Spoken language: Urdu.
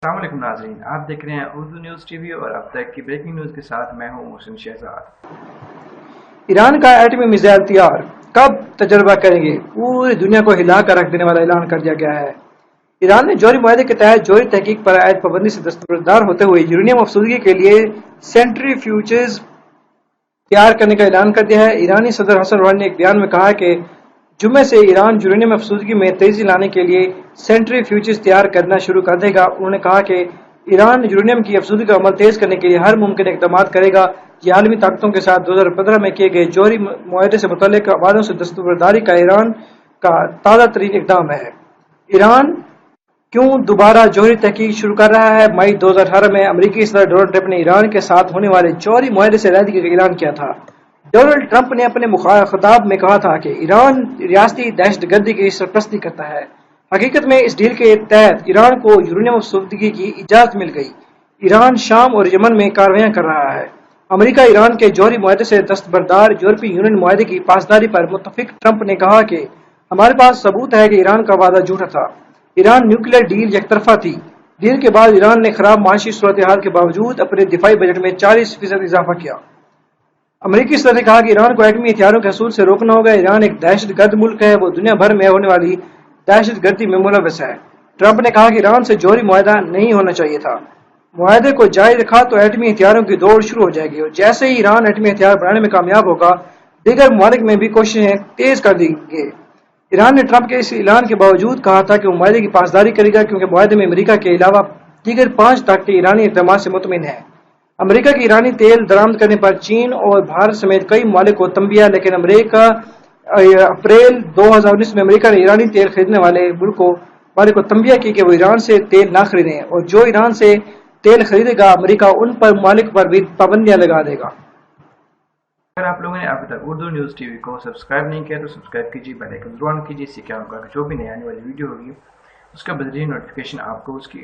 السلام علیکم ناظرین، آپ دیکھ رہے ہیں اردو نیوز ٹی وی اور اب تک کی بریکنگ نیوز کے ساتھ میں ہوں محسن شہزاد۔ ایران کا ایٹمی میزائل تیار، کب تجربہ کریں گے؟ پوری دنیا کو ہلا کر رکھ دینے والا اعلان کر دیا گیا ہے۔ ایران نے جوہری معاہدے کے تحت جوہری تحقیق پر عائد پابندی سے دستبردار ہوتے ہوئے یورینیم افزودگی کے لیے سینٹری فیوجز تیار کرنے کا اعلان کر دیا ہے۔ ایرانی صدر حسن روحانی نے ایک بیان میں کہا کہ جمعے سے ایران یورینیم افزودگی میں تیزی لانے کے لیے سینٹری فیوجز تیار کرنا شروع کر دے گا۔ انہوں نے کہا کہ ایران یورینیم کی افزودگی کا عمل تیز کرنے کے لیے ہر ممکن اقدامات کرے گا۔ یہ عالمی طاقتوں کے ساتھ 2015 میں کیے گئے جوہری معاہدے سے متعلق وعدوں سے دستبرداری کا ایران کا تازہ ترین اقدام ہے۔ ایران کیوں دوبارہ جوہری تحقیق شروع کر رہا ہے؟ مئی 2018 میں امریکی صدر ڈونلڈ ٹرمپ نے ایران کے ساتھ ہونے والے جوہری معاہدے سے علیحدگی کا اعلان کیا تھا۔ ڈونلڈ ٹرمپ نے اپنے خطاب میں کہا تھا کہ ایران ریاستی دہشت گردی کی سرپرستی کرتا ہے۔ حقیقت میں اس ڈیل کے تحت ایران کو یورینیم افزودگی کی اجازت مل گئی۔ ایران شام اور یمن میں کارروائیاں کر رہا ہے۔ امریکہ ایران کے جوہری معاہدے سے دستبردار یورپی یونین معاہدے کی پاسداری پر متفق ٹرمپ نے کہا کہ ہمارے پاس ثبوت ہے کہ ایران کا وعدہ جھوٹا تھا۔ ایران نیوکلیئر ڈیل یک طرفہ تھی۔ ڈیل کے بعد ایران نے خراب معاشی صورتحال کے باوجود اپنے دفاعی بجٹ میں 40% اضافہ کیا۔ امریکی صدر نے کہا کہ ایران کو ایٹمی ہتھیاروں کے حصول سے روکنا ہوگا۔ ایران ایک دہشت گرد ملک ہے، وہ دنیا بھر میں ہونے والی دہشت گردی میں ملوث ہے۔ ٹرمپ نے کہا کہ ایران سے جوہری معاہدہ نہیں ہونا چاہیے تھا۔ معاہدے کو جاری رکھا تو ایٹمی ہتھیاروں کی دوڑ شروع ہو جائے گی، اور جیسے ہی ایران ایٹمی ہتھیار بنانے میں کامیاب ہوگا، دیگر ممالک میں بھی کوششیں تیز کر دیں گے۔ ایران نے ٹرمپ کے اس اعلان کے باوجود کہا تھا کہ وہ معاہدے کی پاسداری کرے گا، کیونکہ معاہدے میں امریکہ کے علاوہ دیگر 5 طاقتیں ایرانی اقدامات سے مطمئن ہیں۔ امریکہ کی ایرانی تیل درآمد کرنے پر چین اور بھارت سمیت کئی ممالک کو تنبیہ، لیکن اپریل 2019 میں امریکہ نے ایرانی تیل خریدنے والے ممالک کو تنبیہ کی کہ وہ ایران سے تیل نہ خریدیں، اور جو ایران سے تیل خریدے گا امریکہ ان پر ممالک پر بھی پابندیاں لگا دے گا۔ اگر آپ لوگوں نے ابھی تک اردو نیوز ٹی وی کو سبسکرائب نہیں کیا تو سبسکرائب کیجیے، بیل آئیکن ضرور آن کیجیے، اس سے کیا ہوگا کہ جو بھی نئی آنے والی ویڈیو ہوگی اس کا بذریعہ نوٹیفیکیشن آپ کو اس کی